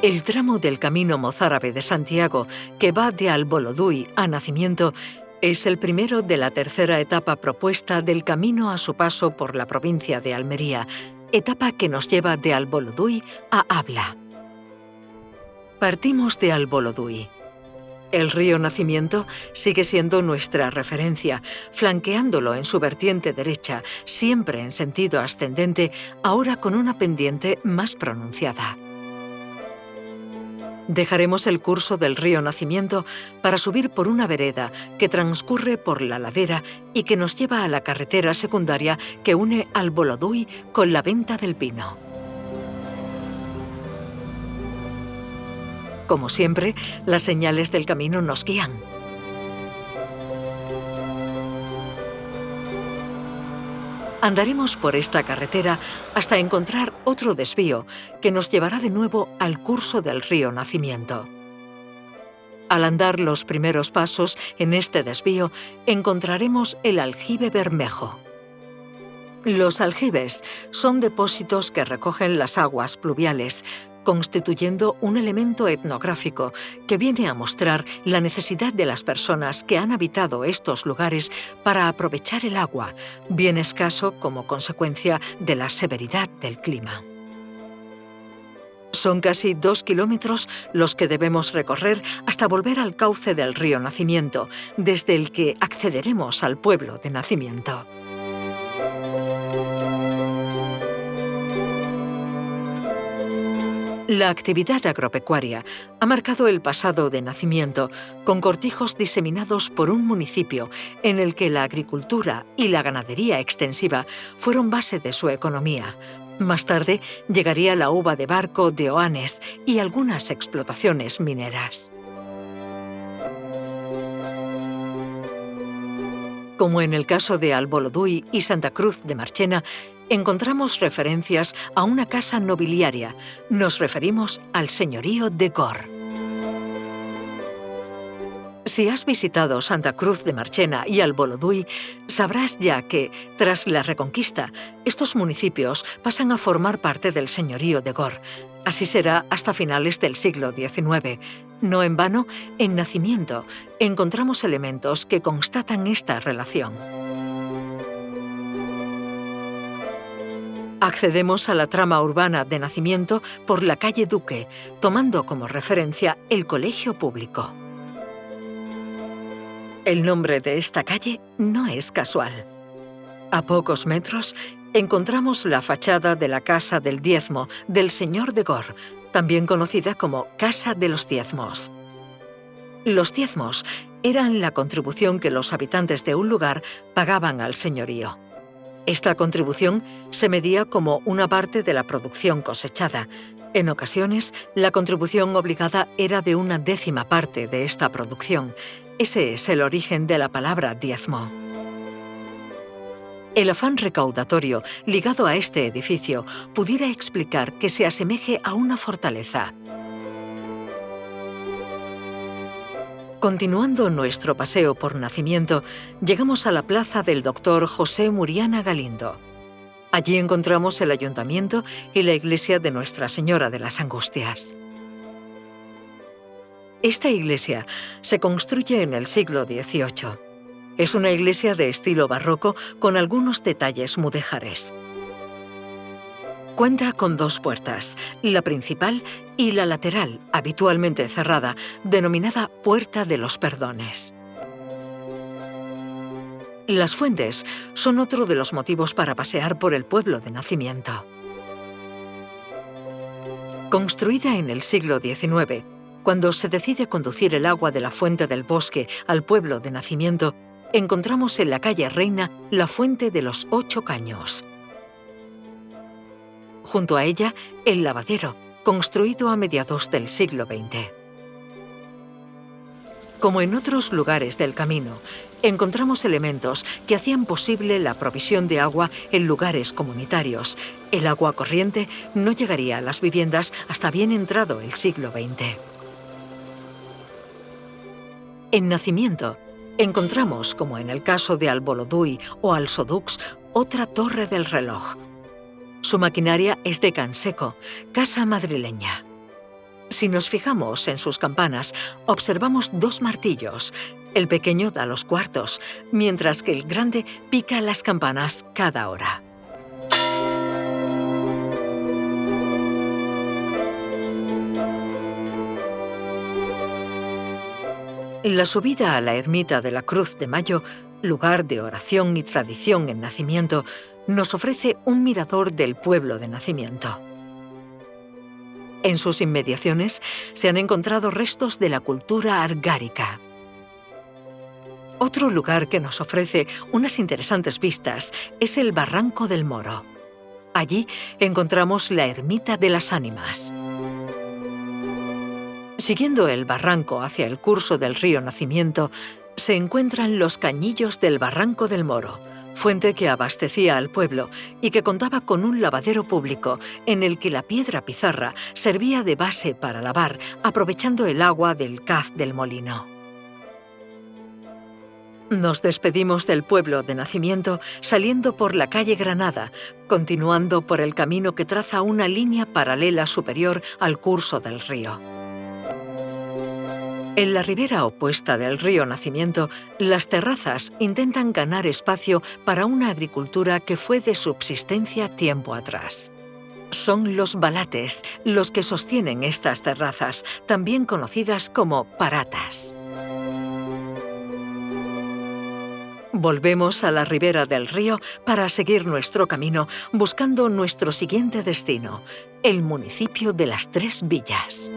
El tramo del Camino Mozárabe de Santiago, que va de Albolodui a Nacimiento, es el primero de la tercera etapa propuesta del camino a su paso por la provincia de Almería, etapa que nos lleva de Albolodui a Abla. Partimos de Albolodui. El río Nacimiento sigue siendo nuestra referencia, flanqueándolo en su vertiente derecha, siempre en sentido ascendente, ahora con una pendiente más pronunciada. Dejaremos el curso del río Nacimiento para subir por una vereda que transcurre por la ladera y que nos lleva a la carretera secundaria que une Albolodui con la Venta del Pino. Como siempre, las señales del camino nos guían. Andaremos por esta carretera hasta encontrar otro desvío que nos llevará de nuevo al curso del río Nacimiento. Al andar los primeros pasos en este desvío, encontraremos el aljibe Bermejo. Los aljibes son depósitos que recogen las aguas pluviales, constituyendo un elemento etnográfico que viene a mostrar la necesidad de las personas que han habitado estos lugares para aprovechar el agua, bien escaso como consecuencia de la severidad del clima. Son casi 2 kilómetros los que debemos recorrer hasta volver al cauce del río Nacimiento, desde el que accederemos al pueblo de Nacimiento. La actividad agropecuaria ha marcado el pasado de Nacimiento, con cortijos diseminados por un municipio en el que la agricultura y la ganadería extensiva fueron base de su economía. Más tarde llegaría la uva de barco de Oanes y algunas explotaciones mineras. Como en el caso de Albolodui y Santa Cruz de Marchena, encontramos referencias a una casa nobiliaria. Nos referimos al señorío de Gor. Si has visitado Santa Cruz de Marchena y Albolodui, sabrás ya que, tras la Reconquista, estos municipios pasan a formar parte del señorío de Gor. Así será hasta finales del siglo XIX. No en vano, en Nacimiento encontramos elementos que constatan esta relación. Accedemos a la trama urbana de Nacimiento por la calle Duque, tomando como referencia el colegio público. El nombre de esta calle no es casual. A pocos metros encontramos la fachada de la Casa del Diezmo del Señor de Gor, también conocida como Casa de los Diezmos. Los diezmos eran la contribución que los habitantes de un lugar pagaban al señorío. Esta contribución se medía como una parte de la producción cosechada. En ocasiones, la contribución obligada era de 1/10 parte de esta producción. Ese es el origen de la palabra diezmo. El afán recaudatorio ligado a este edificio pudiera explicar que se asemeje a una fortaleza. Continuando nuestro paseo por Nacimiento, llegamos a la plaza del Dr. José Muriana Galindo. Allí encontramos el ayuntamiento y la iglesia de Nuestra Señora de las Angustias. Esta iglesia se construye en el siglo XVIII. Es una iglesia de estilo barroco con algunos detalles mudéjares. Cuenta con 2 puertas, la principal y la lateral, habitualmente cerrada, denominada Puerta de los Perdones. Las fuentes son otro de los motivos para pasear por el pueblo de Nacimiento. Construida en el siglo XIX, cuando se decide conducir el agua de la Fuente del Bosque al pueblo de Nacimiento, encontramos en la calle Reina la Fuente de los 8 Caños. Junto a ella, el lavadero, construido a mediados del siglo XX. Como en otros lugares del camino, encontramos elementos que hacían posible la provisión de agua en lugares comunitarios. El agua corriente no llegaría a las viviendas hasta bien entrado el siglo XX. En Nacimiento, encontramos, como en el caso de Albolodui o Alsodux, otra torre del reloj. Su maquinaria es de Canseco, casa madrileña. Si nos fijamos en sus campanas, observamos dos martillos. El pequeño da los cuartos, mientras que el grande pica las campanas cada hora. La subida a la ermita de la Cruz de Mayo, lugar de oración y tradición en Nacimiento, nos ofrece un mirador del pueblo de Nacimiento. En sus inmediaciones se han encontrado restos de la cultura argárica. Otro lugar que nos ofrece unas interesantes vistas es el Barranco del Moro. Allí encontramos la Ermita de las Ánimas. Siguiendo el barranco hacia el curso del río Nacimiento, se encuentran los Cañillos del Barranco del Moro, fuente que abastecía al pueblo y que contaba con un lavadero público en el que la piedra pizarra servía de base para lavar, aprovechando el agua del caz del molino. Nos despedimos del pueblo de Nacimiento saliendo por la calle Granada, continuando por el camino que traza una línea paralela superior al curso del río. En la ribera opuesta del río Nacimiento, las terrazas intentan ganar espacio para una agricultura que fue de subsistencia tiempo atrás. Son los balates los que sostienen estas terrazas, también conocidas como paratas. Volvemos a la ribera del río para seguir nuestro camino buscando nuestro siguiente destino, el municipio de Las Tres Villas.